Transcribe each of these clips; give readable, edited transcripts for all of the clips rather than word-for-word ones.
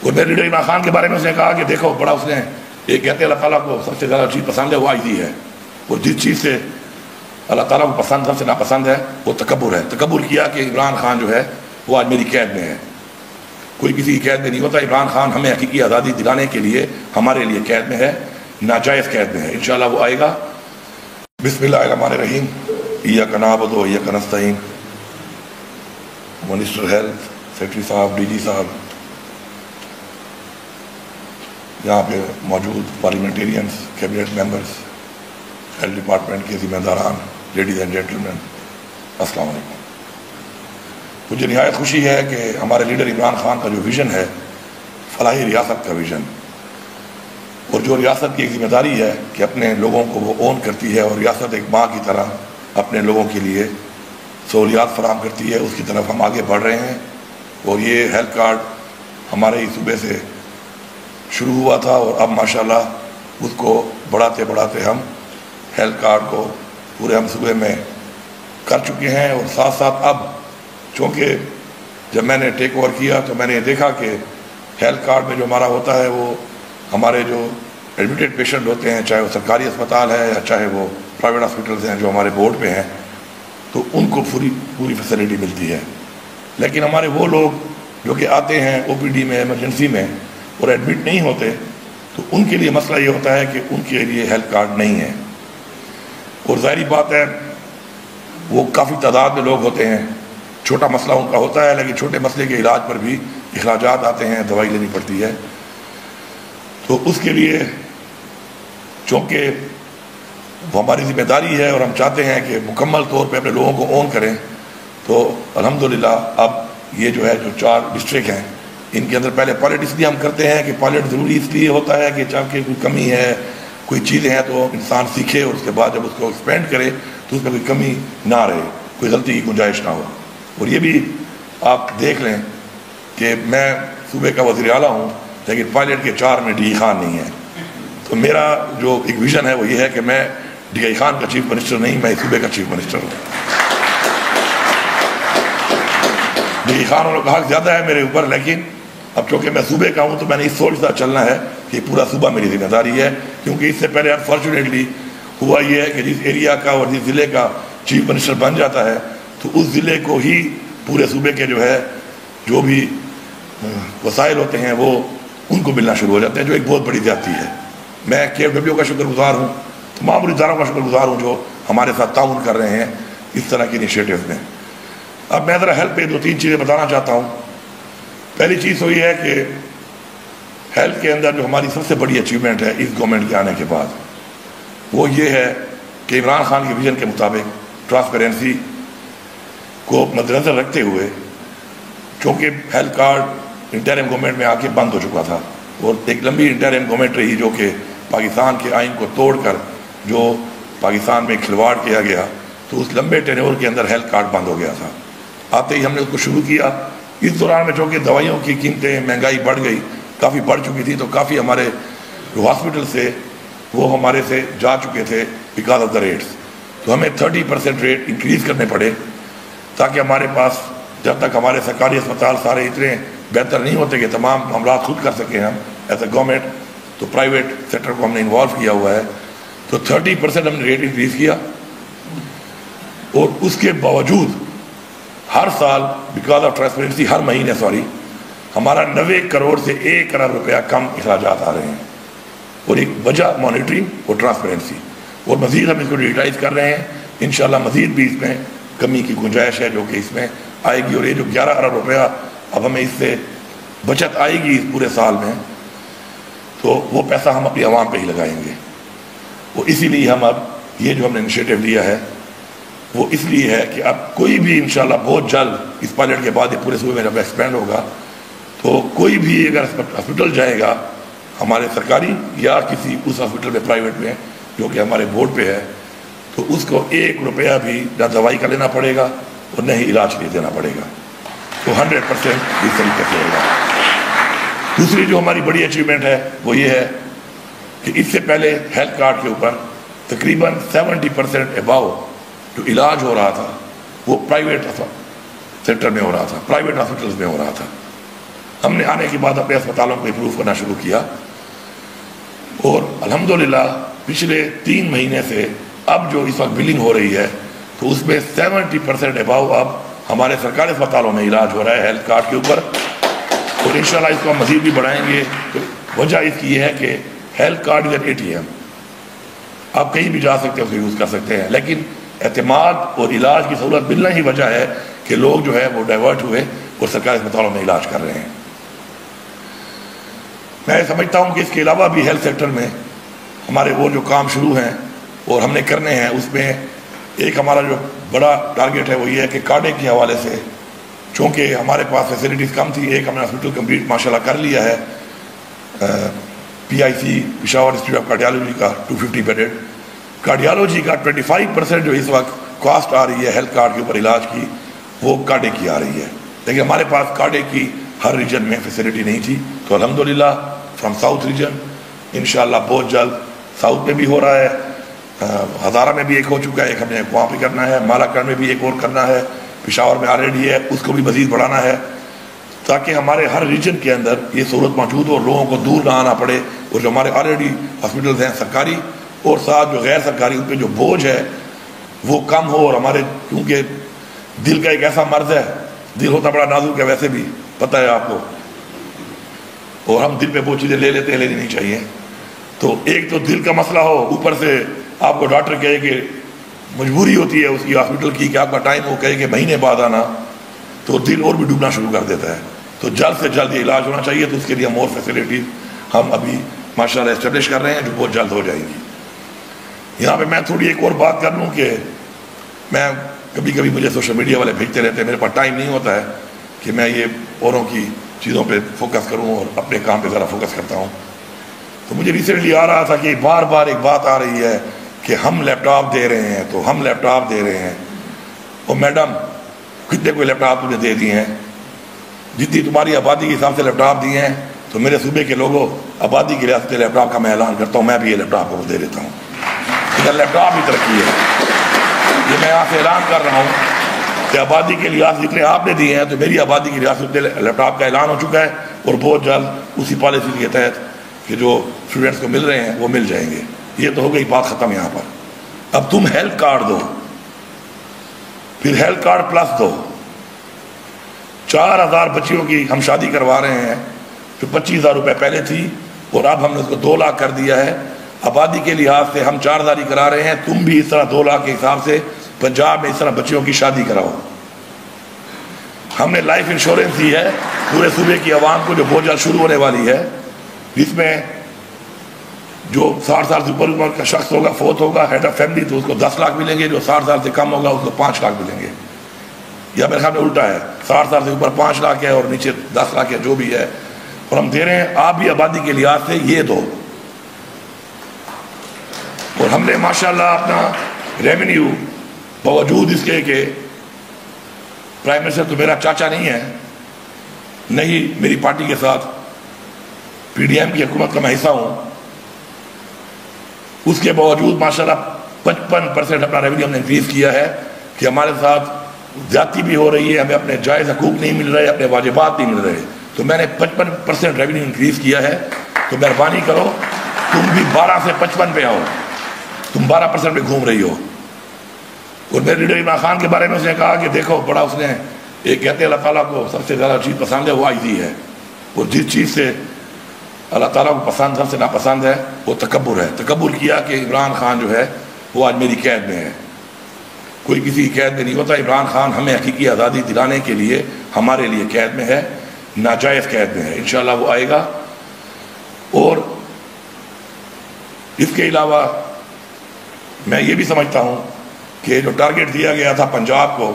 اور میرے لیڈر عمران خان کے بارے میں اس نے کہا کہ دیکھو بڑا اس نے یہ کہتے ہیں اللہ تعالیٰ کو سب سے زیادہ چیز پسند ہے وہ عاجزی ہے، اور جس چیز سے اللہ تعالیٰ کو پسند سب سے ناپسند ہے وہ تکبر ہے۔ تکبر کیا کہ عمران خان جو ہے وہ آج میری قید میں ہے۔ کوئی کسی کی قید میں نہیں ہوتا، عمران خان ہمیں حقیقی آزادی دلانے کے لیے ہمارے لیے قید میں ہے، ناجائز قید میں ہے۔ انشاءاللہ وہ آئے گا۔ بسم اللہ الرحمن الرحیم۔ ایاک نعبد و ایاک نستعین۔ منسٹر ہیلتھ، سیکرٹری صاحب، ڈی جی صاحب، یہاں پہ موجود parliamentarians, cabinet members, health department کے ذمہ داران، لیڈیز اینڈ جینٹلمین، السلام علیکم۔ مجھے نہایت خوشی ہے کہ ہمارے لیڈر عمران خان کا جو ویژن ہے فلاحی ریاست کا ویژن، اور جو ریاست کی ایک ذمہ داری ہے کہ اپنے لوگوں کو وہ اون کرتی ہے، اور ریاست ایک ماں کی طرح اپنے لوگوں کے لیے سہولیات فراہم کرتی ہے، اس کی طرف ہم آگے بڑھ رہے ہیں۔ اور یہ ہیلتھ کارڈ ہمارے ہی صوبے سے شروع ہوا تھا، اور اب ماشاءاللہ اس کو بڑھاتے بڑھاتے ہم ہیلتھ کارڈ کو پورے ہم صوبے میں کر چکے ہیں۔ اور ساتھ ساتھ اب چونکہ جب میں نے ٹیک اوور کیا تو میں نے یہ دیکھا کہ ہیلتھ کارڈ میں جو ہمارا ہوتا ہے وہ ہمارے جو ایڈمیٹڈ پیشنٹ ہوتے ہیں، چاہے وہ سرکاری اسپتال ہے یا چاہے وہ پرائیویٹ ہاسپٹلز ہیں جو ہمارے بورڈ پہ ہیں، تو ان کو پوری فیسلٹی ملتی ہے۔ لیکن ہمارے وہ لوگ جو کہ آتے ہیں او پی ڈی میں، ایمرجنسی میں، اور ایڈمٹ نہیں ہوتے، تو ان کے لیے مسئلہ یہ ہوتا ہے کہ ان کے لیے ہیلتھ کارڈ نہیں ہے۔ اور ظاہری بات ہے وہ کافی تعداد میں لوگ ہوتے ہیں، چھوٹا مسئلہ ان کا ہوتا ہے، لیکن چھوٹے مسئلے کے علاج پر بھی اخراجات آتے ہیں، دوائی لینی پڑتی ہے۔ تو اس کے لیے چونکہ وہ ہماری ذمہ داری ہے اور ہم چاہتے ہیں کہ مکمل طور پہ اپنے لوگوں کو اون کریں، تو الحمدللہ اب یہ جو ہے جو 4 ڈسٹرکٹ ہیں ان کے اندر پہلے پائلٹ اس لیے ہم کرتے ہیں کہ پائلٹ ضروری اس لیے ہوتا ہے کہ چاہے کوئی کمی ہے، کوئی چیزیں ہیں تو انسان سیکھے، اور اس کے بعد جب اس کو ایکسپینڈ کرے تو اس میں کوئی کمی نہ رہے، کوئی غلطی کی گنجائش نہ ہو۔ اور یہ بھی آپ دیکھ لیں کہ میں صوبے کا وزیر اعلیٰ ہوں، لیکن پائلٹ کے 4 میں ڈی ای خان نہیں ہے۔ تو میرا جو ایک ویژن ہے وہ یہ ہے کہ میں ڈی ای خان کا چیف منسٹر نہیں، میں صوبے کا چیف منسٹر ہوں۔ ڈی ای خان والوں کا حق زیادہ ہے میرے اوپر، لیکن اب چونکہ میں صوبے کا ہوں تو میں نے اس سوچ سے چلنا ہے کہ پورا صوبہ میری ذمہ داری ہے، کیونکہ اس سے پہلے انفارچونیٹلی ہوا یہ ہے کہ جس ایریا کا اور جس ضلع کا چیف منسٹر بن جاتا ہے تو اس ضلع کو ہی پورے صوبے کے جو ہے جو بھی وسائل ہوتے ہیں وہ ان کو ملنا شروع ہو جاتے ہیں، جو ایک بہت بڑی زیادتی ہے۔ میں کے ایف ڈبلیو کا شکر گزار ہوں، تمام اداروں کا شکر گزار ہوں جو ہمارے ساتھ تعاون کر رہے ہیں اس طرح کی انیشیٹوز میں۔ اب میں ذرا ہیلتھ پہ 2-3 چیزیں بتانا چاہتا ہوں۔ پہلی چیز تو یہ ہے کہ ہیلتھ کے اندر جو ہماری سب سے بڑی اچیومنٹ ہے اس گورنمنٹ کے آنے کے بعد، وہ یہ ہے کہ عمران خان کے ویژن کے مطابق ٹرانسپیرنسی کو مد نظر رکھتے ہوئے، چونکہ ہیلتھ کارڈ انٹرم گورنمنٹ میں آ کے بند ہو چکا تھا، اور ایک لمبی انٹرم گورنمنٹ رہی جو کہ پاکستان کے آئین کو توڑ کر جو پاکستان میں کھلواڑ کیا گیا، تو اس لمبے ٹینیور کے اندر ہیلتھ کارڈ بند ہو گیا تھا۔ آتے ہی ہم نے اس کو شروع کیا۔ اس دوران میں چونکہ دوائیوں کی قیمتیں، مہنگائی بڑھ گئی، کافی بڑھ چکی تھی، تو کافی ہمارے جو ہاسپٹل سے وہ ہمارے سے جا چکے تھے بیکاز آف دا ریٹس، تو ہمیں 30% ریٹ انکریز کرنے پڑے تاکہ ہمارے پاس جب تک ہمارے سرکاری اسپتال سارے اتنے بہتر نہیں ہوتے کہ تمام معاملات خود کر سکیں ہم ایز اے گورنمنٹ، تو پرائیویٹ سیکٹر کو ہم نے انوالو کیا ہوا ہے، تو 30% ہم نے ریٹ انکریز کیا۔ اور اس کے باوجود ہر سال بیکاز آف ٹرانسپیرنسی ہر مہینے ہمارا 90 کروڑ سے 1 ارب روپیہ کم اخراجات آ رہے ہیں، اور ایک وجہ مانیٹرنگ اور ٹرانسپیرنسی، اور مزید ہم اس کو ڈیجیٹائز کر رہے ہیں۔ انشاءاللہ مزید بھی اس میں کمی کی گنجائش ہے جو کہ اس میں آئے گی، اور یہ جو 11 ارب روپیہ اب ہمیں اس سے بچت آئے گی اس پورے سال میں، تو وہ پیسہ ہم اپنی عوام پہ ہی لگائیں گے۔ وہ اسی لیے ہم اب یہ جو ہم نے انیشیٹو لیا ہے وہ اس لیے ہے کہ اب کوئی بھی انشاءاللہ بہت جلد اس پائلٹ کے بعد یہ پورے صوبے میں جب ایکسپینڈ ہوگا تو کوئی بھی اگر ہاسپٹل جائے گا ہمارے سرکاری یا کسی اس ہاسپٹل میں پرائیویٹ میں جو کہ ہمارے بورڈ پہ ہے، تو اس کو 1 روپیہ بھی نہ دوائی کا لینا پڑے گا اور نہ ہی علاج کے لیے دینا پڑے گا، تو 100% اس طریقے سے ہوگا۔ دوسری جو ہماری بڑی اچیومنٹ ہے وہ یہ ہے کہ اس سے پہلے ہیلتھ کارڈ کے اوپر تقریباً 70% اباؤ جو علاج ہو رہا تھا وہ پرائیویٹ سیکٹر میں ہو رہا تھا، پرائیویٹ ہاسپٹلز میں ہو رہا تھا، ہم نے آنے کے بعد اپنے اسپتالوں کو امپروو کرنا شروع کیا، اور الحمدللہ پچھلے 3 مہینے سے اب جو اس وقت بلنگ ہو رہی ہے تو اس میں 70% اباؤ اب ہمارے سرکاری اسپتالوں میں علاج ہو رہا ہے ہیلتھ کارڈ کے اوپر، اور انشاءاللہ اس کو ہم مزید بھی بڑھائیں گے۔ تو وجہ اس کی یہ ہے کہ health card is an ATM، آپ کہیں بھی جا سکتے ہیں، اس کو یوز کر سکتے ہیں، لیکن اعتماد اور علاج کی سہولت ملنا ہی وجہ ہے کہ لوگ جو ہے وہ ڈائیورٹ ہوئے اور سرکاری اسپتالوں میں علاج کر رہے ہیں۔ میں سمجھتا ہوں کہ اس کے علاوہ بھی ہیلتھ سیکٹر میں ہمارے وہ جو کام شروع ہیں اور ہم نے کرنے ہیں، اس میں ایک ہمارا جو بڑا ٹارگیٹ ہے وہ یہ ہے کہ کارڈے کے حوالے سے، چونکہ ہمارے پاس فیسلٹیز کم تھی، ایک ہم نے ہاسپٹل کمپلیٹ ماشاءاللہ کر لیا ہے، PIC Peshawar institute of cardiology کا 250 بیڈڈ، کارڈیالوجی کا 25% جو اس وقت کاسٹ آ رہی ہے ہیلتھ کارڈ کے اوپر علاج کی، وہ کارڈے کی آ رہی ہے، لیکن ہمارے پاس کارڈے کی ہر ریجن میں فیسلٹی نہیں تھی۔ تو الحمدللہ فرام ساؤتھ ریجن انشاءاللہ بہت جلد ساؤتھ میں بھی ہو رہا ہے، ہزارہ میں بھی ایک ہو چکا ہے، ایک ہم نے وہاں پہ کرنا ہے، مالاکنڈ میں بھی ایک اور کرنا ہے، پشاور میں آلریڈی ہے، اس کو بھی مزید بڑھانا ہے، تاکہ ہمارے ہر ریجن کے اندر یہ سہولت موجود ہو اور لوگوں کو دور نہ آنا پڑے، اور جو ہمارے آلریڈی ہاسپٹلز ہیں سرکاری اور ساتھ جو غیر سرکاری، ان پہ جو بوجھ ہے وہ کم ہو، اور ہمارے کیونکہ دل کا ایک ایسا مرض ہے، دل ہوتا بڑا نازک ہے ویسے بھی پتہ ہے آپ کو، اور ہم دل پہ وہ چیزیں لے لیتے ہیں، لینی نہیں چاہیے۔ تو ایک تو دل کا مسئلہ ہو، اوپر سے آپ کو ڈاکٹر کہے کہ مجبوری ہوتی ہے اس کی ہاسپٹل کی کہ آپ کا ٹائم وہ کہے کہ مہینے بعد آنا، تو دل اور بھی ڈوبنا شروع کر دیتا ہے۔ تو جلد سے جلد یہ علاج ہونا چاہیے، تو اس کے لیے مور فیسلٹیز ہم ابھی ماشاءاللہ اسٹیبلش کر رہے ہیں، جو بہت جلد ہو جائیں گی۔ یہاں پہ میں تھوڑی ایک اور بات کر لوں کہ میں کبھی کبھی مجھے سوشل میڈیا والے بھیجتے رہتے ہیں، میرے پاس ٹائم نہیں ہوتا ہے کہ میں یہ اوروں کی چیزوں پہ فوکس کروں اور اپنے کام پہ ذرا فوکس کرتا ہوں۔ تو مجھے ریسنٹلی آ رہا تھا کہ بار بار ایک بات آ رہی ہے کہ ہم لیپ ٹاپ دے رہے ہیں، تو ہم لیپ ٹاپ دے رہے ہیں، اور میڈم کتنے کوئی لیپ ٹاپ تمہیں دے دیے ہیں؟ جتنی تمہاری آبادی کے حساب سے لیپ ٹاپ دیے ہیں، تو میرے صوبے کے لوگوں آبادی کی ریاست لیپ ٹاپ کا میں اعلان کرتا ہوں، میں بھی یہ لیپ ٹاپ کو دے دیتا ہوں۔ ادھر لیپ ٹاپ کی ترقی ہے، یہ میں یہاں سے اعلان کر رہا ہوں کہ آبادی کے لحاظ جتنے آپ نے دیے ہیں، تو میری آبادی کی ریاست لیپ ٹاپ کا اعلان ہو چکا ہے، اور بہت جلد اسی پالیسی کے تحت کہ جو اسٹوڈنٹس کو مل رہے ہیں وہ مل جائیں گے۔ یہ تو ہو گئی بات ختم یہاں پر۔ اب تم ہیلتھ کارڈ دو، پھر ہیلتھ کارڈ پلس دو۔ 4000 بچیوں کی ہم شادی کروا رہے ہیں، جو 25,000 روپے پہلے تھی، اور اب ہم نے اس کو 2 لاکھ کر دیا ہے۔ آبادی کے لحاظ سے ہم 4000 ہی کرا رہے ہیں، تم بھی اس طرح 2 لاکھ کے حساب سے پنجاب میں اس طرح بچیوں کی شادی کراؤ۔ ہم نے لائف انشورنس دی ہے پورے صوبے کی عوام کو، جو بہت جلد شروع ہونے والی ہے، جس میں جو 60 سال سے اوپر عمر کا شخص ہوگا، فوت ہوگا، ہیڈ آف فیملی، تو اس کو 10 لاکھ ملیں گے، جو 60 سال سے کم ہوگا اس کو 5 لاکھ ملیں گے۔ یا میرے خیال میں الٹا ہے، 60 سال سے اوپر 5 لاکھ ہے اور نیچے 10 لاکھ ہے، جو بھی ہے، اور ہم دے رہے ہیں۔ آپ بھی آبادی کے لحاظ سے یہ دو، اور ہم نے ماشاءاللہ اپنا ریونیو باوجود اس کے کہ پرائم منسٹر تو میرا چاچا نہیں ہے، نہیں میری پارٹی کے ساتھ PDM کی حکومت کا میں حصہ ہوں، اس کے باوجود ماشاءاللہ 55% اپنا ریونیو ہم نے انکریز کیا ہے، کہ ہمارے ساتھ زیادتی بھی ہو رہی ہے، ہمیں اپنے جائز حقوق نہیں مل رہے، اپنے واجبات نہیں مل رہے، تو میں نے 55% ریونیو انکریز کیا ہے۔ تو مہربانی کرو تم بھی 12 سے 55 پہ آؤ، تم 12% پہ گھوم رہی ہو۔ اور میرے لیڈر عمران خان کے بارے میں اس نے کہا کہ دیکھو بڑا، اس نے ایک کہتے ہیں اللہ تعالیٰ کو سب سے زیادہ چیز پسند ہے وہ عاجزی ہے، اور جس چیز سے اللہ تعالیٰ کو پسند سب سے ناپسند ہے وہ تکبر ہے۔ تکبر کیا کہ عمران خان جو ہے وہ آج میری قید میں ہے، کوئی کسی کی قید میں نہیں ہوتا۔ عمران خان ہمیں حقیقی آزادی دلانے کے لیے ہمارے لیے قید میں ہے، ناجائز قید میں ہے، انشاءاللہ وہ آئے گا۔ اور اس کے علاوہ میں یہ بھی سمجھتا ہوں کہ جو ٹارگیٹ دیا گیا تھا پنجاب کو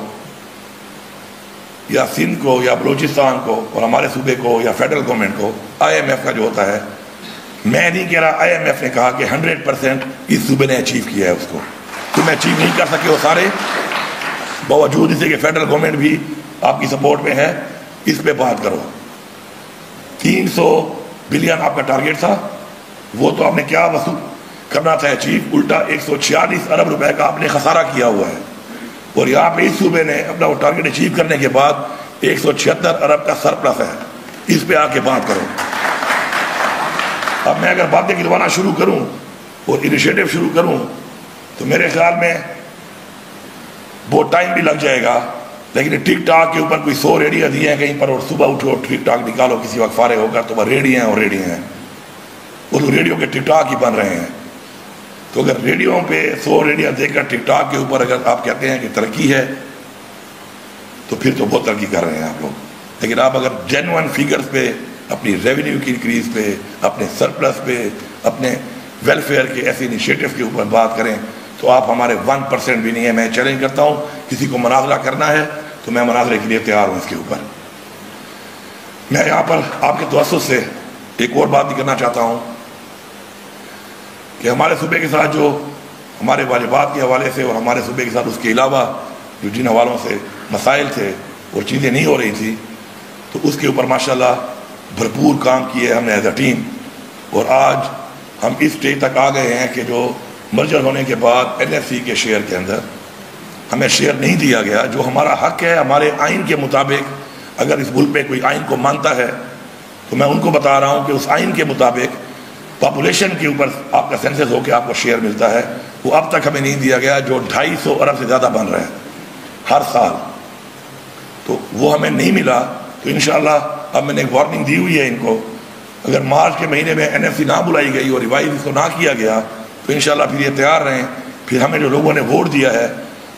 یا سندھ کو یا بلوچستان کو اور ہمارے صوبے کو یا فیڈرل گورنمنٹ کو، IMF کا جو ہوتا ہے، میں نہیں کہہ رہا، IMF نے کہا کہ 100% اس صوبے نے اچیو کیا ہے، اس کو تم اچیو نہیں کر سکے وہ سارے، باوجود اسے کہ فیڈرل گورنمنٹ بھی آپ کی سپورٹ میں ہے۔ اس پہ بات کرو۔ 300 بلین آپ کا ٹارگیٹ تھا، وہ تو آپ نے کیا وصول کرنا تھا اچیو، الٹا 146 ارب روپے کا آپ نے خسارہ کیا ہوا ہے، اور یہاں پہ اس صوبے نے اپنا وہ ٹارگیٹ اچیو کرنے کے بعد 176 ارب کا سرپلس ہے۔ اس پہ آ کے بات کرو. اب میں اگر باتیں گروانا شروع کروں اور انیشیٹو شروع کروں تو میرے خیال میں بہت ٹائم بھی لگ جائے گا. لیکن ٹک ٹاک کے اوپر کوئی 100 ریڈیاں دی ہیں کہیں پر اور صبح اٹھو ٹک ٹاک نکالو کسی وقت فارغ ہوگا تو وہ ریڈیاں اور ریڈیاں ہیں اور ریڈیو کے ٹک ٹاک ہی بن رہے ہیں. تو اگر ریڈیو پہ 100 ریڈیاں دے کر ٹک ٹاک کے اوپر اگر آپ کہتے ہیں کہ ترقی ہے تو پھر تو بہت ترقی کر رہے ہیں آپ لوگ. لیکن آپ اگر جینوئن فیگرز پہ اپنی ریونیو کی انکریز پہ اپنے سرپلس پہ اپنے ویلفیئر کے ایسے انیشیٹو کے اوپر بات کریں تو آپ ہمارے 1% بھی نہیں ہے. میں چیلنج کرتا ہوں کسی کو مناظرہ کرنا ہے تو میں مناظرے کے لیے تیار ہوں. اس کے اوپر میں یہاں پر آپ کے توسط سے ایک اور بات بھی کرنا چاہتا ہوں کہ ہمارے صوبے کے ساتھ جو ہمارے واجبات کے حوالے سے اور ہمارے صوبے کے ساتھ اس کے علاوہ جو جن حوالوں سے مسائل تھے اور چیزیں نہیں ہو رہی تھی تو اس کے اوپر ماشاءاللہ بھرپور کام کیے ہم نے ایز اے ٹیم. اور آج ہم اس اسٹیج تک آ گئے ہیں کہ جو مرجر ہونے کے بعد NFC کے شیئر کے اندر ہمیں شیئر نہیں دیا گیا جو ہمارا حق ہے. ہمارے آئین کے مطابق اگر اس ملک میں کوئی آئین کو مانتا ہے تو میں ان کو بتا رہا ہوں کہ اس آئین کے مطابق پاپولیشن کے اوپر آپ کا سینسس ہو کے آپ کو شیئر ملتا ہے. وہ اب تک ہمیں نہیں دیا گیا جو 250 ارب سے زیادہ بن رہا ہے ہر سال. تو وہ ہمیں نہیں ملا. تو انشاءاللہ اب میں نے ایک وارننگ دی ہوئی ہے ان کو اگر مارچ کے مہینے میں NFC نہ بلائی گئی اور ریوائز اس کو نہ کیا گیا تو انشاءاللہ پھر یہ تیار رہیں. پھر ہمیں جو لوگوں نے ووٹ دیا ہے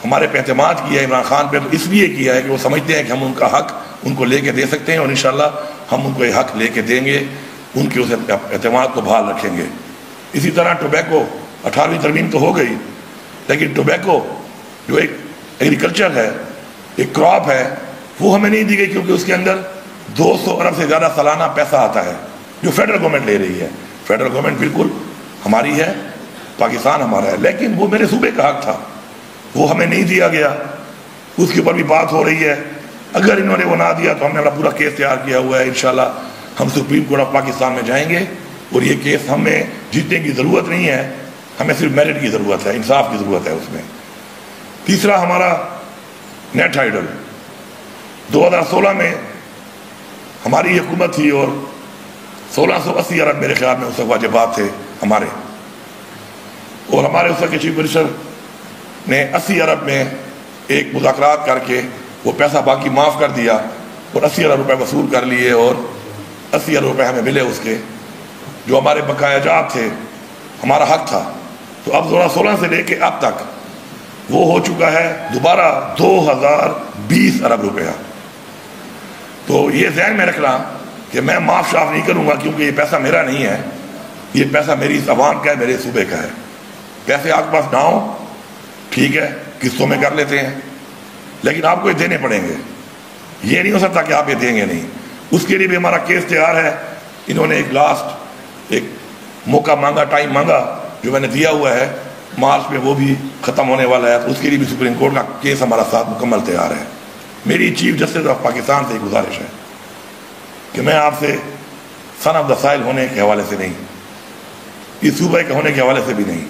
ہمارے پہ اعتماد کیا ہے عمران خان پہ تو اس لیے کیا ہے کہ وہ سمجھتے ہیں کہ ہم ان کا حق ان کو لے کے دے سکتے ہیں اور انشاءاللہ ہم ان کو یہ حق لے کے دیں گے. ان کے اس اعتماد کو بحال رکھیں گے. اسی طرح ٹوبیکو 18ویں ترمیم تو ہو گئی لیکن ٹوبیکو جو ایک ایگریکلچر ہے ایک کراپ ہے وہ ہمیں نہیں دی گئی کیونکہ اس کے اندر 200 ارب سے زیادہ سالانہ پیسہ آتا ہے جو فیڈرل گورنمنٹ لے رہی ہے. فیڈرل گورنمنٹ بالکل ہماری ہے پاکستان ہمارا ہے لیکن وہ میرے صوبے کا حق تھا وہ ہمیں نہیں دیا گیا. اس کے اوپر بھی بات ہو رہی ہے. اگر انہوں نے وہ نہ دیا تو ہم نے اپنا پورا کیس تیار کیا ہوا ہے. انشاءاللہ ہم سپریم کورٹ آف پاکستان میں جائیں گے اور یہ کیس ہمیں جیتنے کی ضرورت نہیں ہے ہمیں صرف میرٹ کی ضرورت ہے انصاف کی ضرورت ہے اس میں. تیسرا ہمارا نیٹ ٹائٹل 2016 میں ہماری حکومت تھی اور 1680 ارب میرے خیال میں اس وقت واجبات تھے ہمارے اور ہمارے اس وقت کے چیف منسٹر نے 80 ارب میں ایک مذاکرات کر کے وہ پیسہ باقی معاف کر دیا اور 80 ارب روپے وصول کر لیے اور 80 ارب روپے ہمیں ملے اس کے جو ہمارے بقایا جات تھے ہمارا حق تھا. تو اب 2016 سے لے کے اب تک وہ ہو چکا ہے دوبارہ 2020 ارب روپیہ. تو یہ ذہن میں رکھنا کہ میں معاف شاف نہیں کروں گا کیونکہ یہ پیسہ میرا نہیں ہے یہ پیسہ میری اس عوام کا ہے میرے صوبے کا ہے. پیسے آپ کے پاس نہ ہو ٹھیک ہے قسطوں میں کر لیتے ہیں لیکن آپ کو یہ دینے پڑیں گے. یہ نہیں ہو سکتا کہ آپ یہ دیں گے نہیں. اس کے لیے بھی ہمارا کیس تیار ہے. انہوں نے ایک لاسٹ ایک موقع مانگا ٹائم مانگا جو میں نے دیا ہوا ہے مارچ میں وہ بھی ختم ہونے والا ہے. اس کے لیے بھی سپریم کورٹ کا کیس ہمارا ساتھ مکمل تیار ہے. میری چیف جسٹس آف پاکستان سے ایک گزارش ہے کہ میں آپ سے سن آف دا سائل ہونے کے حوالے سے نہیں اس صوبے کے ہونے کے حوالے سے بھی نہیں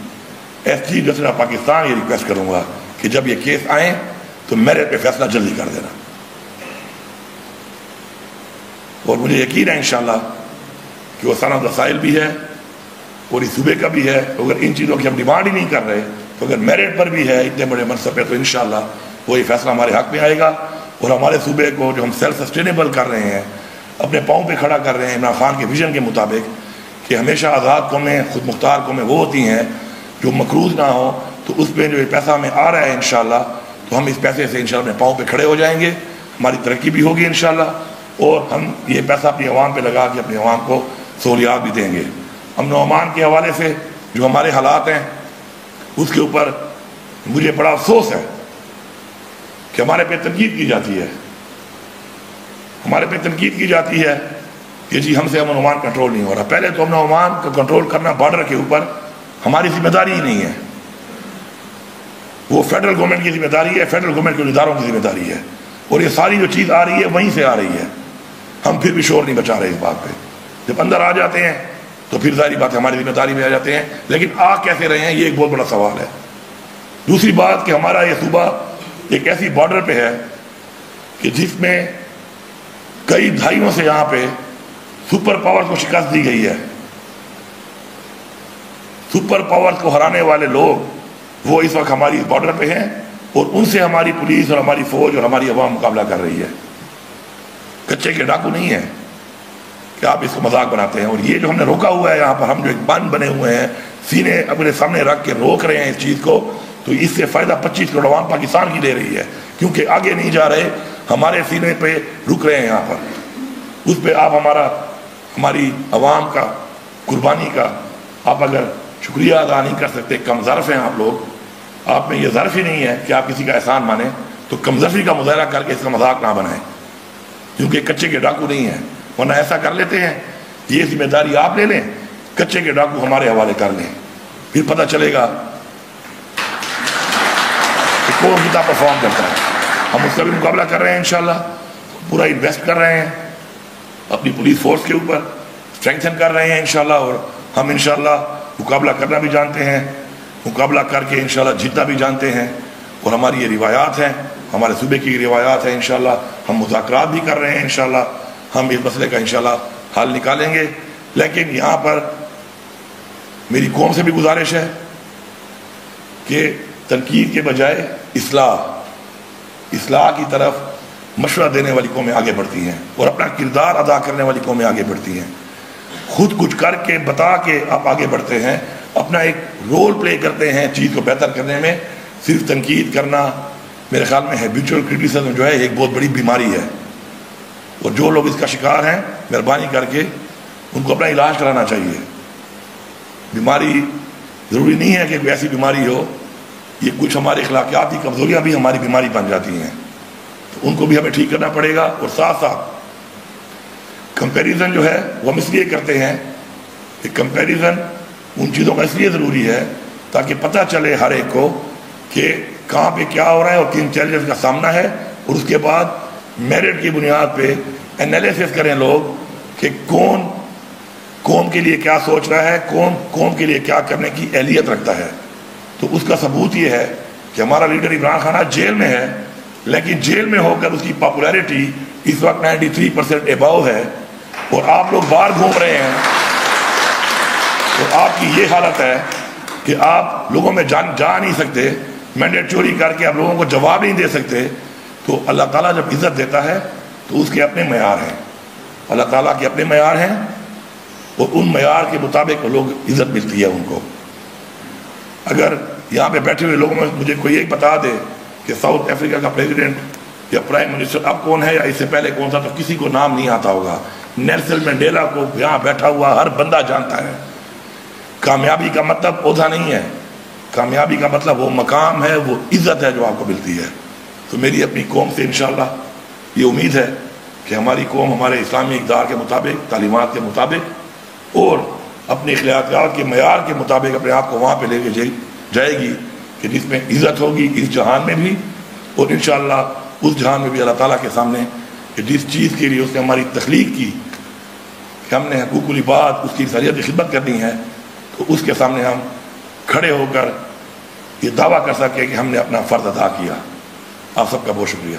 S chief justice of Pakistan یہ ریکویسٹ کروں گا کہ جب یہ کیس آئیں تو میرے پہ فیصلہ جلدی کر دینا. اور مجھے یقین ہے انشاءاللہ کہ وہ سن آف دا سائل بھی ہے اور اس صوبے کا بھی ہے. اگر ان چیزوں کی ہم ڈیمانڈ ہی نہیں کر رہے تو اگر میرٹ پر بھی ہے اتنے بڑے منصب پہ تو انشاءاللہ وہ یہ فیصلہ ہمارے حق میں آئے گا اور ہمارے صوبے کو جو ہم سیلف سسٹینیبل کر رہے ہیں اپنے پاؤں پہ کھڑا کر رہے ہیں عمران خان کے ویژن کے مطابق کہ ہمیشہ آزاد قومیں خود مختار قومیں وہ ہوتی ہیں جو مقروض نہ ہوں. تو اس پہ جو یہ پیسہ ہمیں آ رہا ہے انشاءاللہ تو ہم اس پیسے سے انشاءاللہ اپنے پاؤں پہ کھڑے ہو جائیں گے. ہماری ترقی بھی ہوگی انشاءاللہ اور ہم یہ پیسہ اپنی عوام پہ لگا کے اپنی عوام کو سہولیات بھی دیں گے. امن و امان کے حوالے سے جو ہمارے حالات ہیں اس کے اوپر مجھے بڑا افسوس ہے کہ ہمارے پہ تنقید کی جاتی ہے ہمارے پہ تنقید کی جاتی ہے کہ جی ہم سے امن و امان کنٹرول نہیں ہو رہا. پہلے تو امن و امان کو کنٹرول کرنا بارڈر کے اوپر ہماری ذمہ داری ہی نہیں ہے. وہ فیڈرل گورنمنٹ کی ذمہ داری ہے فیڈرل گورنمنٹ کے اداروں کی ذمہ داری ہے اور یہ ساری جو چیز آ رہی ہے وہیں سے آ رہی ہے. ہم پھر بھی شور نہیں بچا رہے اس بات پہ. جب اندر آ جاتے ہیں تو پھر ظاہری بات ہے ہماری ذمہ داری میں آ جاتے ہیں لیکن آ کیسے رہے ہیں یہ ایک بہت بڑا سوال ہے. دوسری بات کہ ہمارا یہ صوبہ ایک ایسی بارڈر پہ ہے کہ جس میں کئی دہائیوں سے یہاں پہ سپر پاور کو شکست دی گئی ہے. سپر پاور کو ہرانے والے لوگ وہ اس وقت ہماری بارڈر پہ ہیں اور ان سے ہماری پولیس اور ہماری فوج اور ہماری عوام مقابلہ کر رہی ہے. کچے کے ڈاکو نہیں ہیں کہ آپ اس کو مذاق بناتے ہیں. اور یہ جو ہم نے روکا ہوا ہے یہاں پر، ہم جو ایک بند بنے ہوئے ہیں سینے اپنے سامنے رکھ کے روک رہے ہیں اس چیز کو، تو اس سے فائدہ 25 کروڑ عوام پاکستان کی لے رہی ہے، کیونکہ آگے نہیں جا رہے، ہمارے سینے پہ رک رہے ہیں یہاں پر. اس پہ آپ ہماری عوام کا قربانی کا آپ اگر شکریہ ادا نہیں کر سکتے، کم ظرف ہیں آپ لوگ، آپ میں یہ ظرف ہی نہیں ہے کہ آپ کسی کا احسان مانیں، تو کم ظرفی کا مظاہرہ کر کے اس کا مذاق نہ بنائیں، کیونکہ کچے کے ڈاکو نہیں ہیں. ورنہ ایسا کر لیتے ہیں، یہ ذمہ داری آپ لے لیں، کچے کے ڈاکو ہمارے حوالے کر لیں، پھر پتہ چلے گا کہ کون کتنا پرفارم کرتا ہے. ہم اس کا بھی مقابلہ کر رہے ہیں انشاءاللہ، پورا انویسٹ کر رہے ہیں اپنی پولیس فورس کے اوپر، اسٹرینگتھن کر رہے ہیں انشاءاللہ. اور ہم انشاءاللہ مقابلہ کرنا بھی جانتے ہیں، مقابلہ کر کے انشاءاللہ جیتنا بھی جانتے ہیں. اور ہماری یہ روایات ہیں، ہمارے صوبے کی روایات ہیں. انشاءاللہ ہم مذاکرات بھی کر رہے ہیں، انشاءاللہ ہم اس مسئلے کا انشاءاللہ حل نکالیں گے. لیکن یہاں پر میری قوم سے بھی گزارش ہے کہ تنقید کے بجائے اصلاح کی طرف مشورہ دینے والی قومیں آگے بڑھتی ہیں اور اپنا کردار ادا کرنے والی قومیں آگے بڑھتی ہیں. خود کچھ کر کے بتا کے آپ آگے بڑھتے ہیں، اپنا ایک رول پلے کرتے ہیں چیز کو بہتر کرنے میں. صرف تنقید کرنا میرے خیال میں ہیبیچول کرٹیسزم جو ہے ایک بہت بڑی بیماری ہے، اور جو لوگ اس کا شکار ہیں مہربانی کر کے ان کو اپنا علاج کرانا چاہیے. بیماری ضروری نہیں ہے کہ کوئی ایسی بیماری ہو، یہ کچھ ہمارے اخلاقیاتی کمزوریاں بھی ہماری بیماری بن جاتی ہیں، تو ان کو بھی ہمیں ٹھیک کرنا پڑے گا. اور ساتھ ساتھ کمپیریزن جو ہے وہ ہم اس لیے کرتے ہیں کہ کمپیریزن ان چیزوں کا اس لیے ضروری ہے تاکہ پتہ چلے ہر ایک کو کہ کہاں پہ کیا ہو رہا ہے اور کن چیلنجز کا سامنا ہے، اور اس کے بعد میرٹ کی بنیاد پہ انالیسس کریں لوگ کہ کون قوم کے لیے کیا سوچ رہا ہے، کون قوم کے لیے کیا کرنے کی اہلیت رکھتا ہے. تو اس کا ثبوت یہ ہے کہ ہمارا لیڈر عمران خان جیل میں ہے، لیکن جیل میں ہو کر اس کی پاپولیرٹی اس وقت 93% اباؤ ہے، اور آپ لوگ باہر گھوم رہے ہیں اور آپ کی یہ حالت ہے کہ آپ لوگوں میں جا نہیں سکتے، مینڈیٹ چوری کر کے آپ لوگوں کو جواب نہیں دے سکتے. تو اللہ تعالیٰ جب عزت دیتا ہے تو اس کے اپنے معیار ہیں، اللہ تعالیٰ کے اپنے معیار ہیں، اور ان معیار کے مطابق لوگ عزت ملتی ہے ان کو. اگر یہاں پہ بیٹھے ہوئے لوگوں میں مجھے کوئی ایک بتا دے کہ ساؤتھ افریقہ کا پریزیڈنٹ یا پرائم منسٹر اب کون ہے یا اس سے پہلے کون تھا، تو کسی کو نام نہیں آتا ہوگا. نیلسن منڈیلا کو یہاں بیٹھا ہوا ہر بندہ جانتا ہے. کامیابی کا مطلب عہدہ نہیں ہے، کامیابی کا مطلب وہ مقام ہے، وہ عزت ہے جو آپ کو ملتی ہے. تو میری اپنی قوم سے انشاءاللہ یہ امید ہے کہ ہماری قوم ہمارے اسلامی اقدار کے مطابق، تعلیمات کے مطابق اور اپنے اخلاقیات کے معیار کے مطابق اپنے آپ کو وہاں پہ لے کے جائے گی کہ جس میں عزت ہوگی اس جہان میں بھی، اور انشاءاللہ اس جہان میں بھی اللہ تعالیٰ کے سامنے کہ جس چیز کے لیے اس نے ہماری تخلیق کی کہ ہم نے حقوق العباد اس کی انسانیت کی خدمت کرنی ہے، تو اس کے سامنے ہم کھڑے ہو کر یہ دعویٰ کر سکیں کہ ہم نے اپنا فرض ادا کیا. آپ سب کا بہت شکریہ.